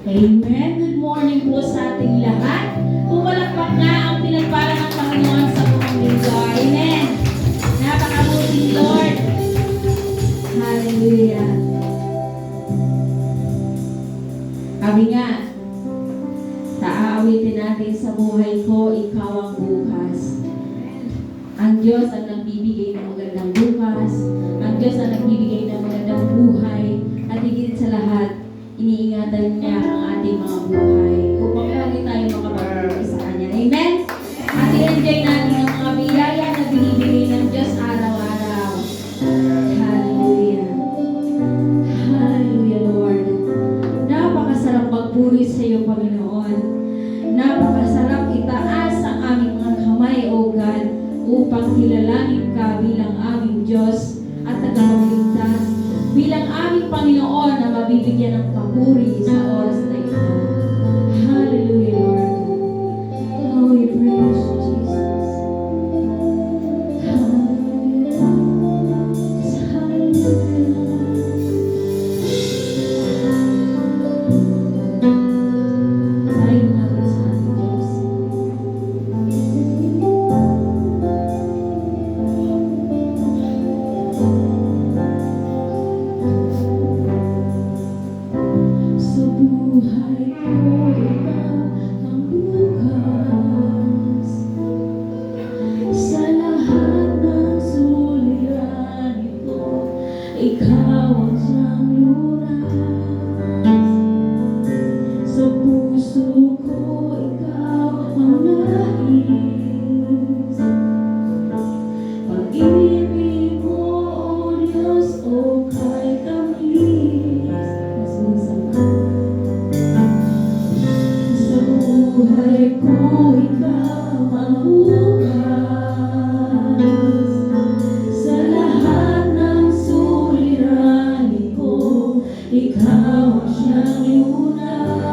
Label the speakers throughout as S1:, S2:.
S1: Amen. Good morning po sa ating lahat. Pumalakpak nga ang pinagpala ng Panginoon sa buong linggo. Amen. Napakabuting Lord. Hallelujah. Sabi nga, aawitin natin sa buhay ko, ikaw ang bukas. Ang Diyos ang nagbibigay ng magandang bukas. Ang Diyos ang nagbibigay ng magandang buhay. At higit sa lahat, iniingatan niya ang ating mga buhay upang lagi tayo makapag-uwi sa Kanya. Amen? At i-enjoy natin ang mga biyaya na binibigay ng Diyos araw-araw. Hallelujah. Hallelujah, Lord. Napakasarap magpuri sa iyo, Panginoon. Napakasarap itaas ang aming mga kamay, O God, upang kilalanin ka bilang aming Diyos at tagapagligtas, bilang aming Panginoon na mabibigyan ng papuri sa oras na ito. Hallelujah, Lord. Oh, we praise you, Jesus. Hallelujah. Hallelujah. Tayo natin sa ating Diyos. Sa buhay ko, ikaw ang bukas. Sa lahat ng suliranin ko, ikaw ang siyang lunas. Sa puso ko, ikaw ang nais. Pag-ibig mo, O Diyos, o kahit tamis. Mas masama. Sa buhay ko, ikaw ang bukas. Sa lahat ng suliranin ko, ikaw ang siyang lunas.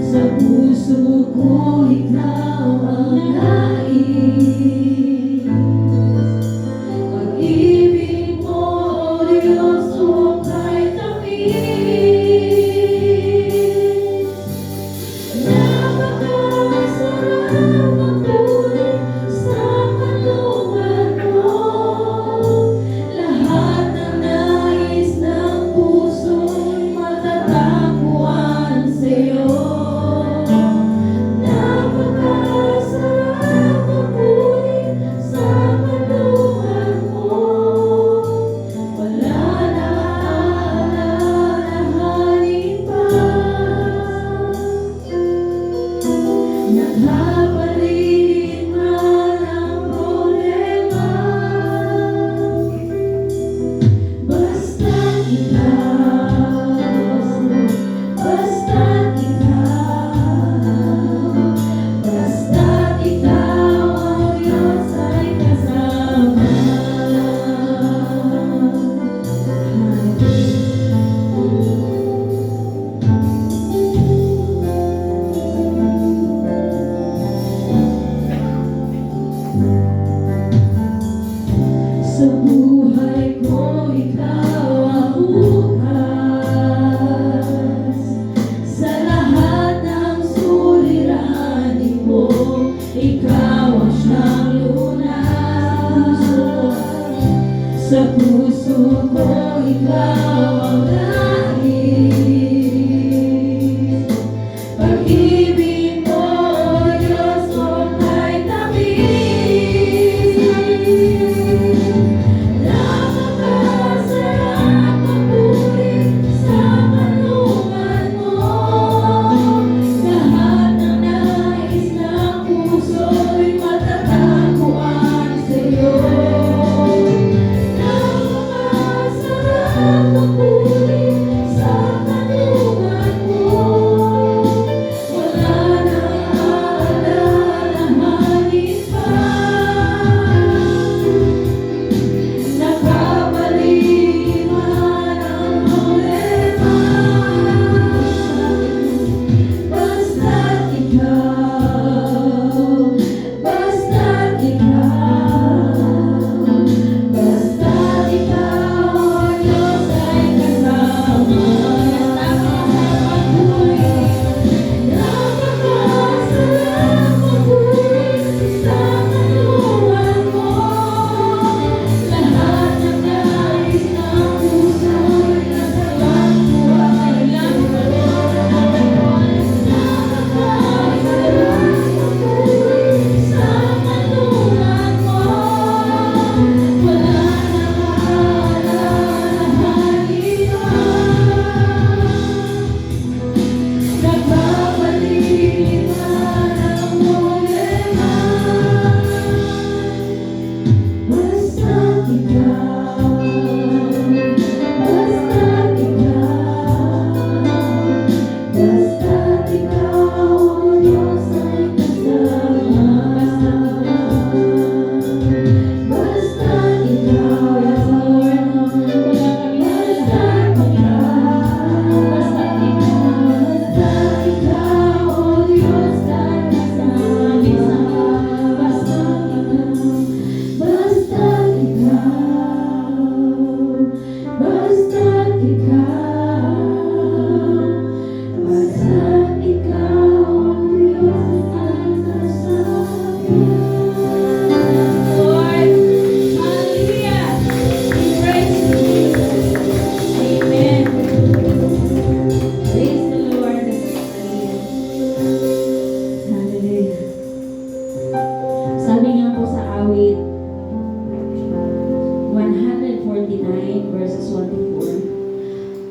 S1: Sa puso ko, ikaw ang nais. Pag-ibig mo, O Diyos, o kahit tamis.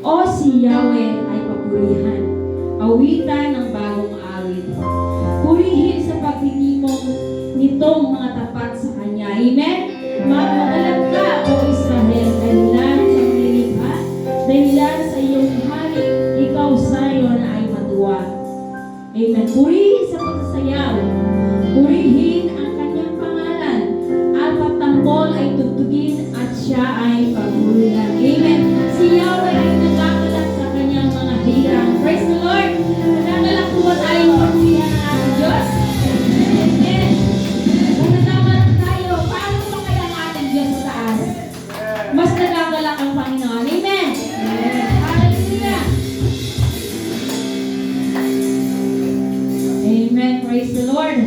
S1: O si Yahweh ay papurihan. Awitan ng bagong awit. Purihin sa pagtitipon nitong mga tapat sa Kanya. Amen? Magmagalag ka, O Israel, dahilan sa nilipa, dahilan sa iyong hari, ikaw Zion ay matuwa. Amen. Purihin sa pagsasayaw. Purihin ang kanyang pangalan. At pagtanggol ay tugtugin at siya ay pagpurihan. Amen. Si Yahweh ay nagkakalat sa kanyang mga hirang. Praise the Lord. Nagkakalat po tayong pagpurihan ng ating Diyos. Amen. Kung nagkakalat tayo, paano pa kaya ang ating Diyos sa taas? Mas nagkakalak ang Panginoon. Amen. Hallelujah. Amen. Praise the Lord.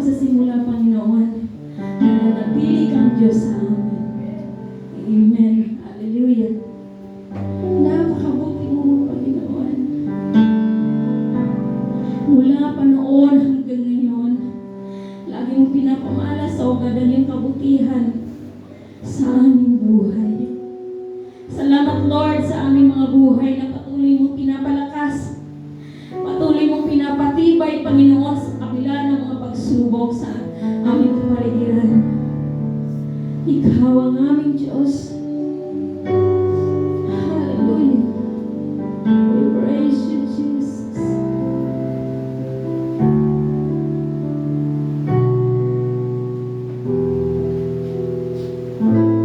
S1: sa simula, Panginoon, na nanatili kang Diyos sa amin. Amen. Hallelujah. Napakabuti mo, Panginoon. Mula pa noon hanggang ngayon, lagi mong pinapamala sa ugadan yung kabutihan sa aming buhay. Salamat, Lord, sa aming mga buhay na patuloy mong pinapalakas. Patuloy mong pinapatibay, Panginoon, sa kabila ng mga pagsubok sa aming kapaligiran. Ikaw ang aming Diyos. Hallelujah. We praise you, Jesus. Hallelujah.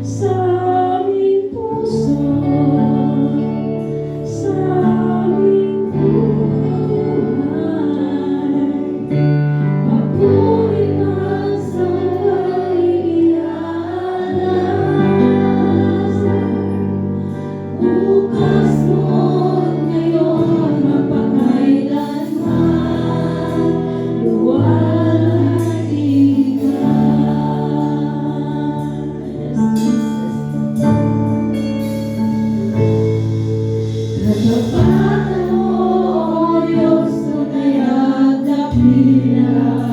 S1: sa aming puso, sa aming buhay. Papuri man sa bukas mo't ngayon mapakailanman, luwalhati ka. Katapatan mo, O Diyos, tunay at dakilang.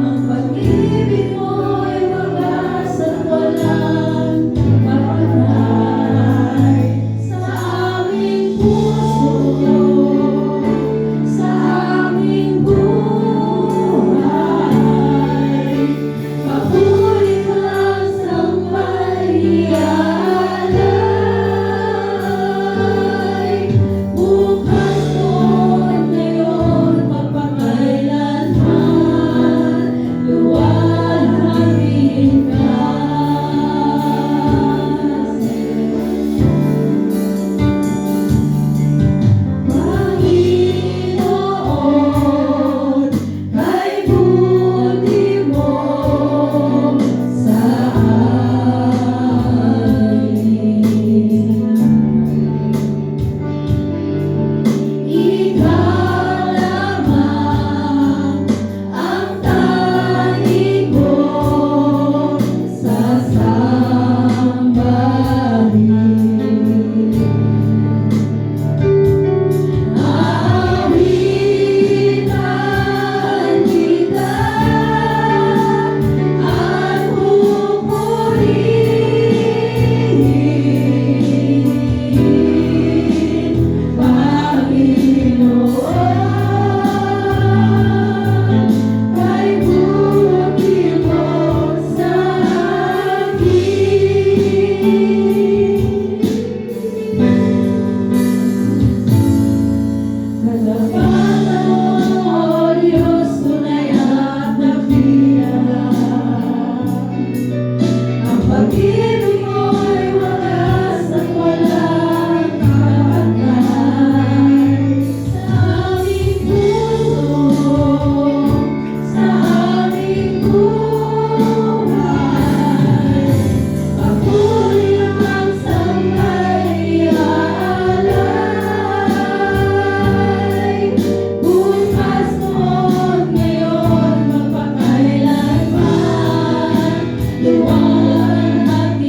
S1: Ang pag-ibig mo'y wagas at walang kapatay. Sa aming puso, sa aming buhay, papuri ka sa pag-ialay. Bukas mo't ngayon mapakailanman, luwalhati ka. Panginoon, kay buti mo sa amin. Ikaw lamang ang tanging kong sasambahin. Aawitan kita at pupurihin, Panginoon, kay buti mo sa akin. Katapatan mo, O Diyos, tunay at dakilang. Ang pag-ibig mo'y wagas at walang kapatay. Sa aming puso, sa aming buhay, papuri naman sa pag-ialay. Bukas mo't ngayon mapakailanman, luwalhati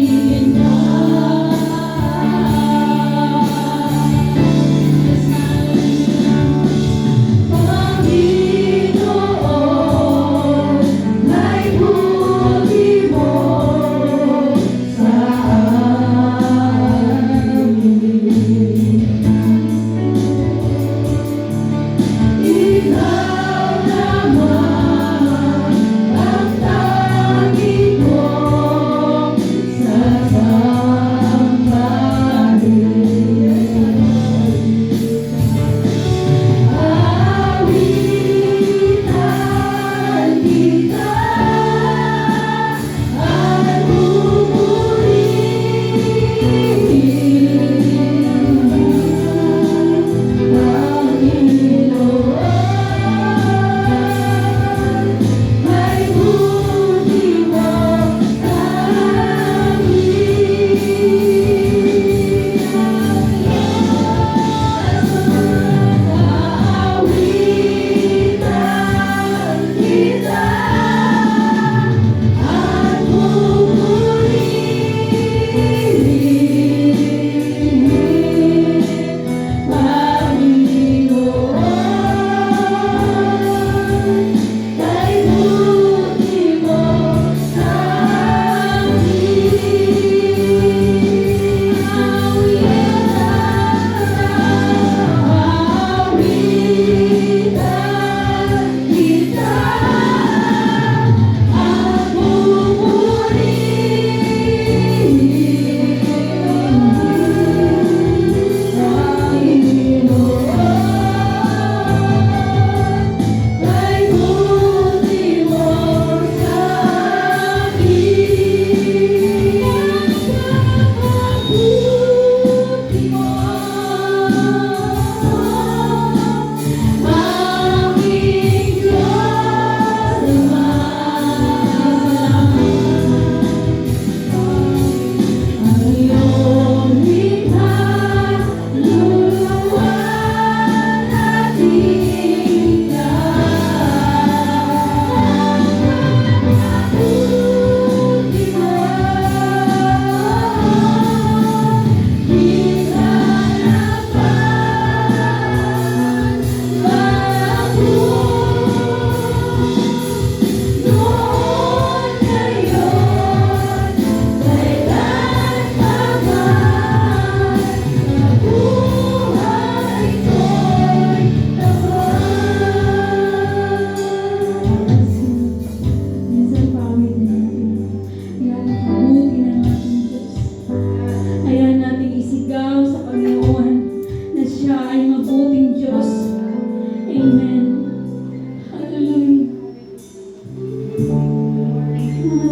S1: Yes,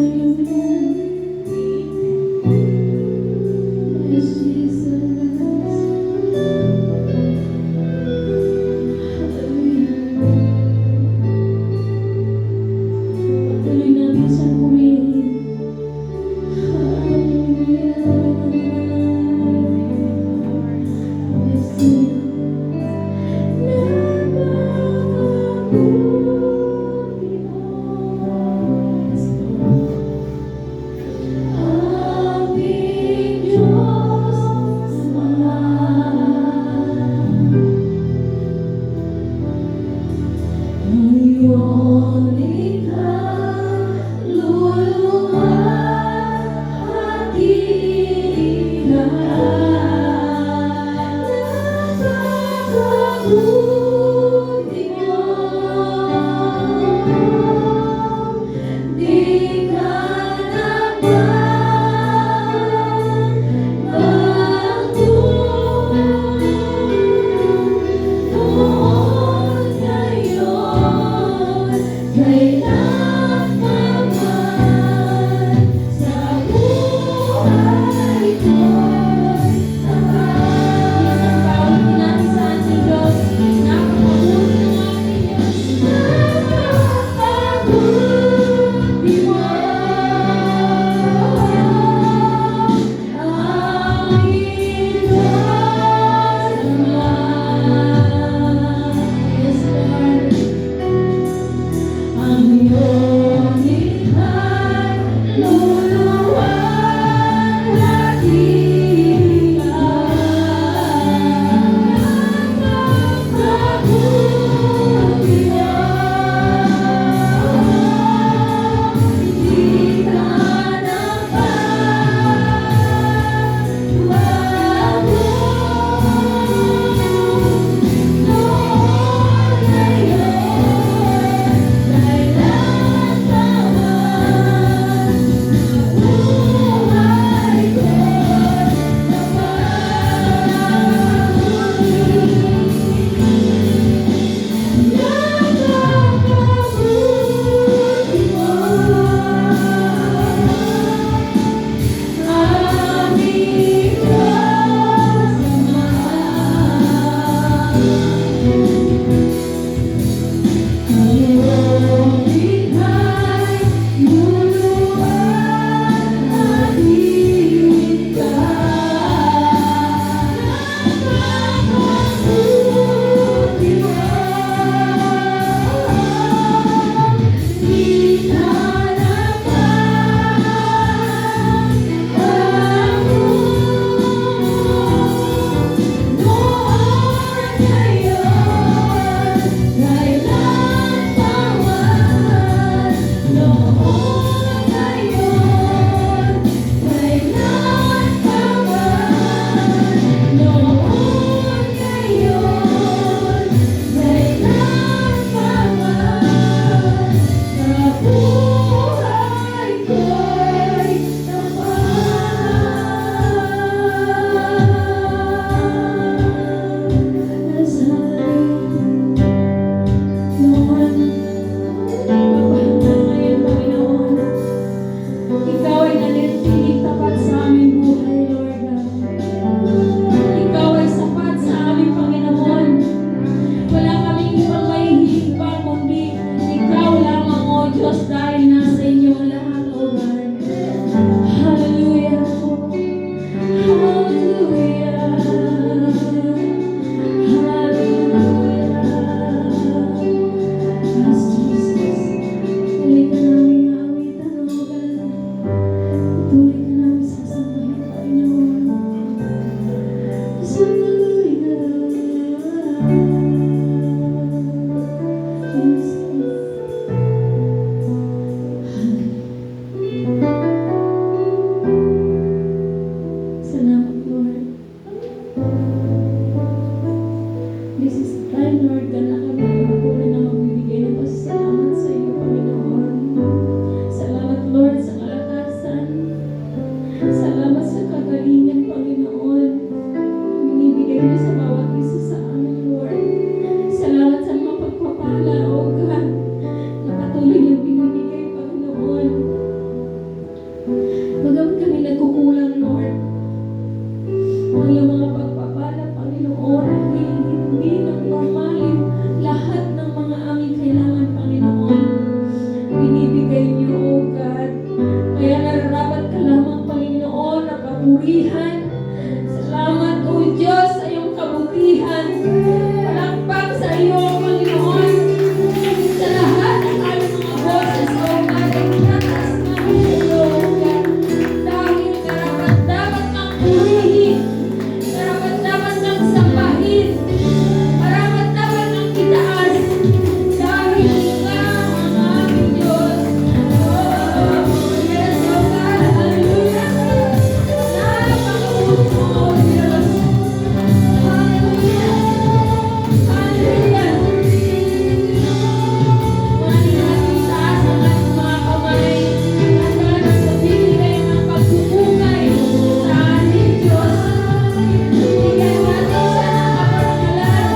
S1: Jesus. Patuloy namin siyang pumili. Napakabuti mo. kaluwihan. Salamat, O Diyos, sa iyong kabutihan. Palakpak sa iyo, Panginoon. Sa lahat ng aming mga boses, O God, ay tatas namin sa iyo, O God. Dahil karapat-dapat kang purihin, karapat-dapat kang sambahin, karapat-dapat kang itaas. Dahil ikaw ang aming Diyos. Oh, yes, O God, hallelujah. Napakabuti mo, O Diyos. Hallelujah. Hallelujah. Muli natin itaas ang ating mga kamay at talagang pagbibigay ng pagpupugay sa ating Diyos. Bigyan natin siya ng kaparangalan.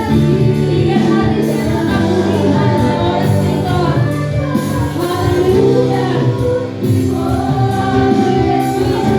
S1: Bigyan natin siya ng kabutihan sa oras na ito. Hallelujah. Oh, yes, Jesus.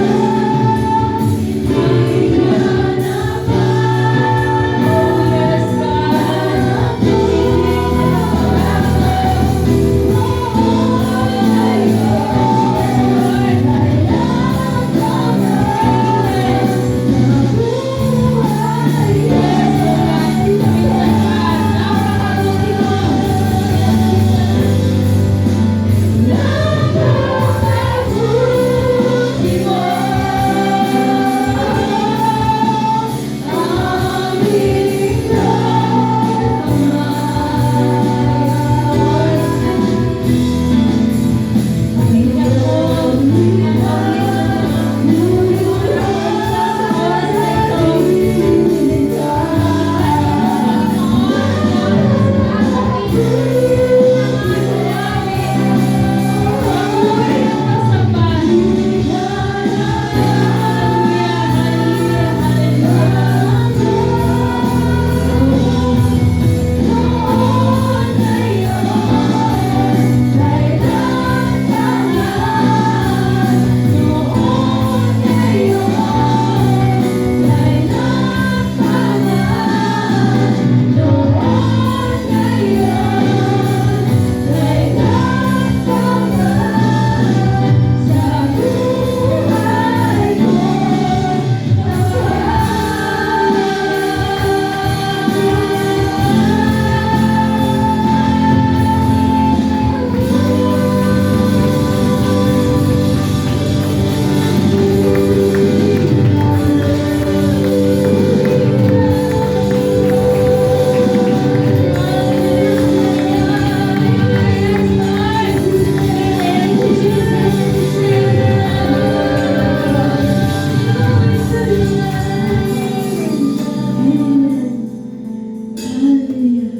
S1: Hallelujah.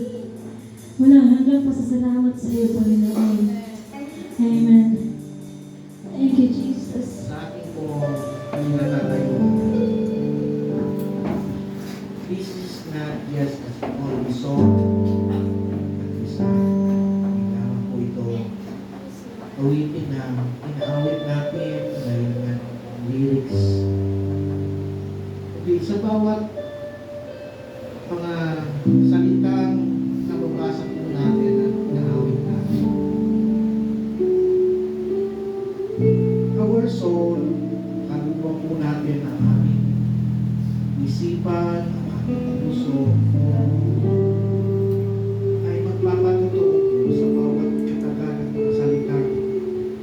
S1: Walang hanggang pasasalamat sa iyo, Panginoon. Amen. Thank you, Jesus.
S2: Sa ating po ninatatayo. This is not just a small song. Kailangan po ito awitin na inaawit natin dahil ng lyrics. Okay, sa bawat mga salitang nababasa po natin at inaawit natin. Our soul, kaluluwa po natin ang aming isipan, ang aming puso, ay magpapatotoo po sa bawat katagalan ng salita.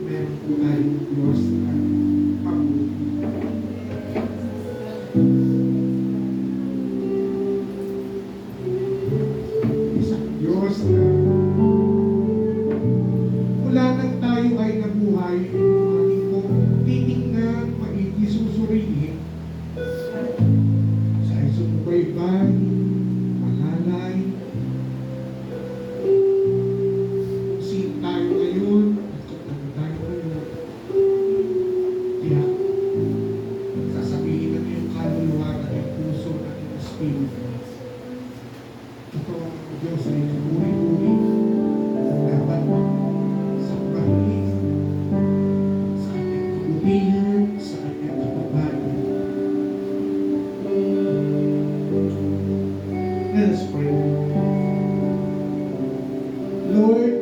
S2: Meron po tayong Diyos na pag-uwi. Isang Diyos na mula nang tayo ay nabuhay, ating po titingnan, magiging susurihin sa isunubaybay, malalay, kung sino tayo ngayon, at kung tayo ngayon. Kaya, sasabihin natin yung kaluluwa ng yung puso ng yung espiritu. Ito ang Diyos ay naguri-uri, dapat sambahin sa kanyang kabutihan, sa kanyang kapabagay. Let us pray. Lord,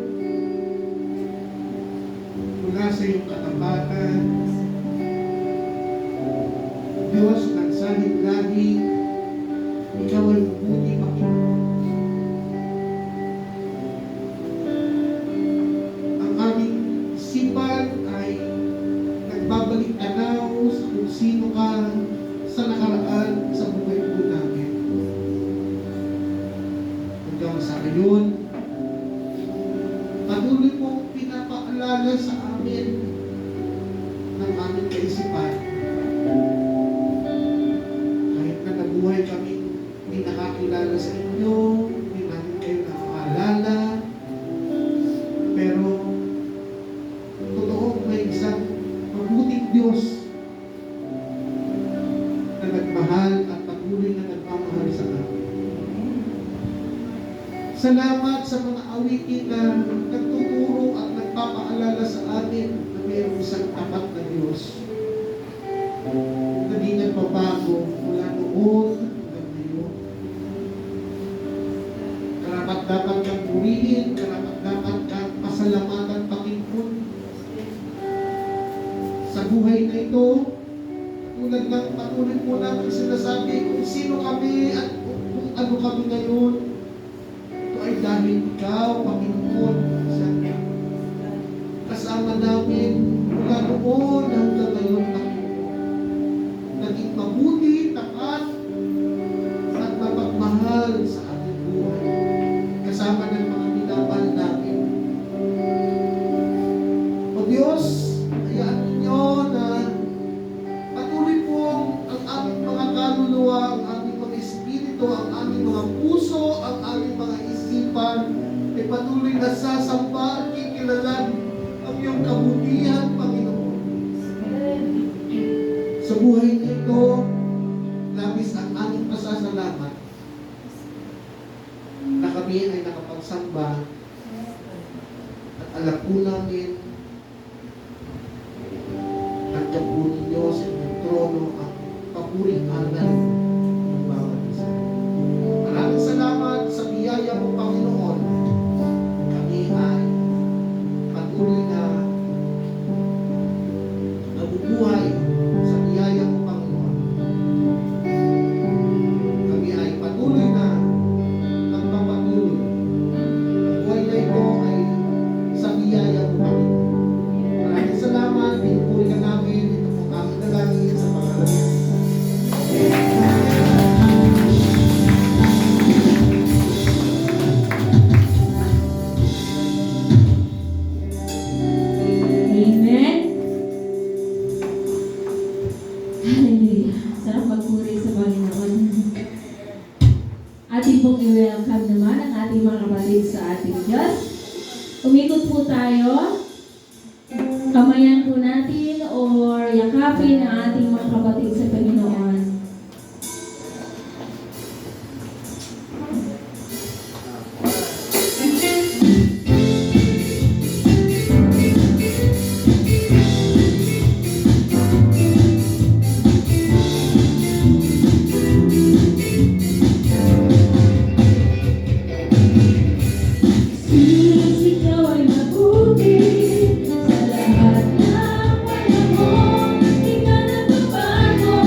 S2: mula sa iyong katapatan, Diyos ng sahig lahi, ikaw ay mabuti, Panginoon. Ang aming isipan ay nagbabalik tanaw sa kung sino ka sa nakaraan sa buhay po namin. Hanggang sa ngayon, patuloy pong pinapaalala sa amin ng aming kaisipan. Kahit na nabuhay kami, hindi nakakilala sa inyo, hindi namin kayo nakakaalala, pero totoo may isang mabuting Diyos na nagmahal at patuloy na nagmamahal sa amin. Salamat sa mga awitin na nagtuturo at nagpapaalala sa atin na mayroong isang tapat na Diyos na di nagbabago mula noon hanggang ngayon. Karapat dapat kang purihin, karapat dapat kang pasalamatan, Panginoon. Sa buhay na ito, tulad ng patuloy po namin sinasabi kung sino kami at kung ano kami ngayon, ito ay dahil ikaw, Panginoon, kasama namin mula noon hanggang ngayon, Panginoon. Naging mabuti, tapat, at mapagmahal sa ating buhay. Kasama ng mga minamahal namin. O Diyos, hayaan ninyo na patuloy pong ang aming mga kaluluwa, ang aming mga espiritu, ang aming mga puso, ang aming mga isipan, ay patuloy na sasamba at kikilalan ang iyong kabutihan, Panginoon. Sa buhay na ito, labis ang aming pasasalamat na kami ay nakapagsamba at alam po namin nandiyan po ninyo sa inyong trono ang papuring aral ng bawat isa. Maraming salamat sa biyaya mo, Panginoon. Kami ay patuloy na nabubuhay sa biyaya mo, Panginoon. Kami ay patuloy na magpapatuloy. Ang buhay na ito ay sa biyaya mo, Panginoon. Maraming salamat. Pinupuri ka namin. Ito po kami dalangin sa pangalan niya.
S1: Amen. Hallelujah. Sarap magpuri sa Panginoon. Ating pong i-welcome naman ang ating mga kapatid sa ating Diyos. Umikot po tayo. Kamayan po natin or yakapin ang ating mga kapatid sa Panginoon. Ikaw ay mabuti sa lahat ng panahon, di ka nagbabago.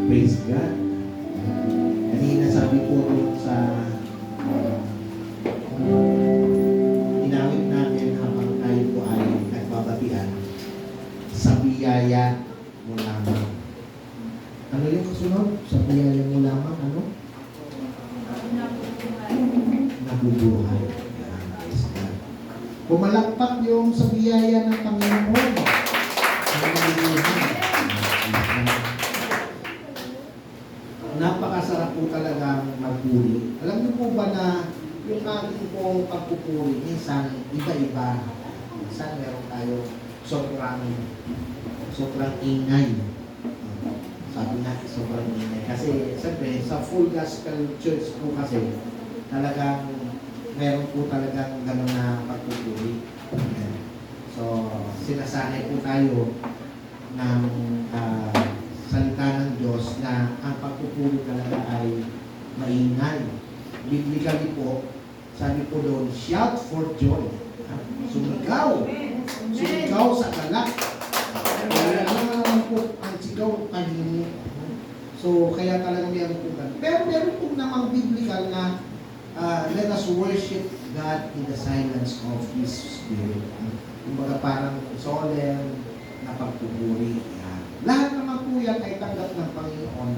S3: Praise God. Kanina sabi po doon sa inawit natin habang tayo po ay nagbabatian, sa biyaya mo lamang. Ano yung kasunod? Sa biyaya mo lamang, ano? Nabubuhay. Yan, praise God. Pumalakpak yung sa biyaya ng Panginoon. Napakasarap po talagang magpuri. Alam niyo po ba na yung ating pong pagpupuri, minsan iba-iba. Minsan meron tayo sobrang ingay. Sabi nga, sobrang ingay. Kasi siyempre, sa full gospel church po kasi, talagang meron po talagang gano'n na pagpupuri. Ayan. So, sinasanay po tayo ng salita ng Diyos na ang pagpupuri talaga ay maingay. Biblically po, sabi po doon, shout for joy. Sumigaw. Sumigaw sa galak. Kaya naman po, ang sigaw kanini. So, kaya talaga meron po ganun. Pero meron po namang biblical na let us worship God in the silence of His Spirit. Kumbaga parang solemn na pagpupuri. Yan. Lahat naman po yan ay tanggap ng Panginoon.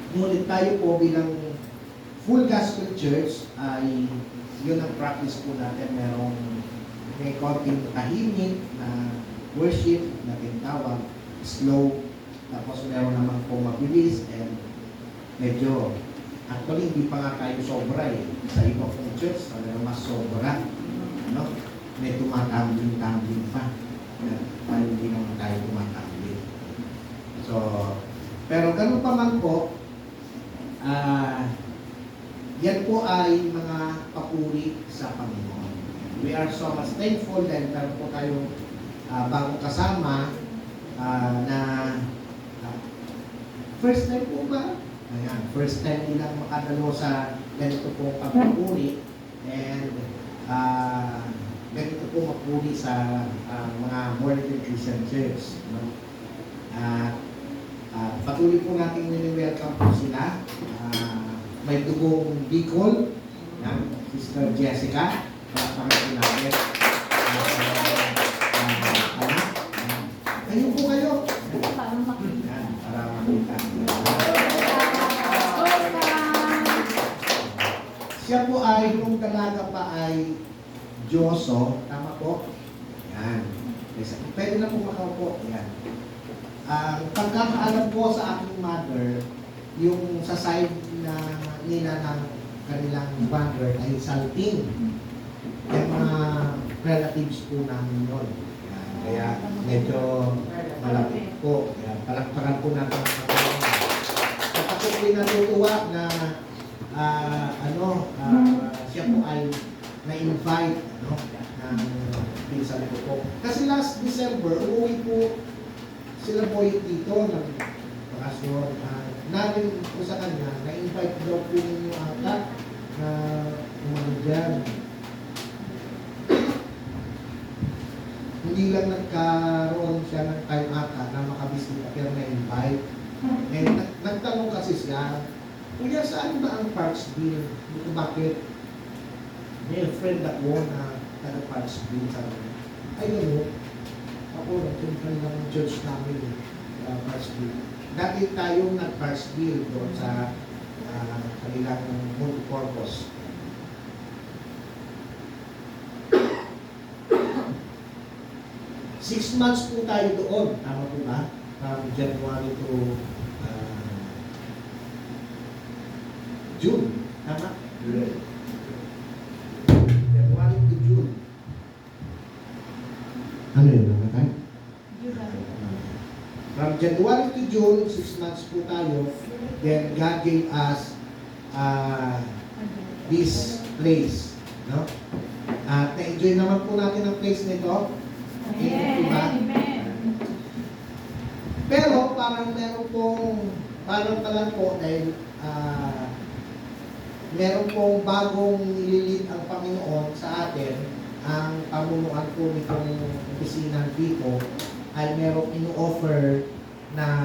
S3: Ngunit tayo po bilang full gospel church ay yun ang practice po natin. May konting tahimik na worship na tinatawag, slow, tapos meron naman po mabilis and medyo actually hindi pa nga tayo sobra eh. Sa iba pong church talaga mas sobra. No? May tumatambling-tambling pa. Tayo hindi naman tayo tumatambling. So, pero ganun pa man po, yan po ay mga papuri sa Panginoon. We are so much thankful dahil meron po tayong bagong kasama na first time po ba? Ayan, first time nilang makadalo sa ganito po papuri and ganito po mapuri sa mga Morgan Christian Church. No? Patuloy po natin nini-welcome po sila. May dugong Bicol ng Sister Jessica. Pagkakamit natin. Ayun po kayo. Yan, para makita. Siya po ay, nung dalaga pa ay Diyoso. Tama po? Yan. Pwede na po makaupo. Yan. Ang pagkakaalam po sa aking mother, yung sa side na nila ng kanilang mother ay Salting. Yung mga relatives po namin yun. Yan. Kaya medyo malapit po. Kaya palakpakan po natin ang Panginoon. Kapag po natutuwa na siya po ay na-invite ng pinsan ko po. Kasi last December, umuwi po sila po dito ng bakasyon. Namin po sa kanya, na-invite daw po ninyo ata na umano dyan. Hindi lang nagkaroon siya ng time ata na makabisita pero na-invite. And nagtanong kasi siya, kuya, saan ba ang Parksville? Dito bakit? May friend ako na taga Parksville sa akin. Ay, ano? Ako, nagtuntan lang ang church namin Parksville. Dati tayong nag-Parksville doon sa kanilang multipurpose. Six months po tayo doon. Tama po ba? From January to June. Tama? January to June. Ano yun? Namatay? From January to June, 6 months po tayo. Then God gave us this place. No? At na-enjoy naman po natin ang place nito. Amen. Pero parang parang talan po dahil meron pong bagong nililit ang Panginoon sa atin. Ang pamunuan po nitong opisina dito ay merong ino-offer na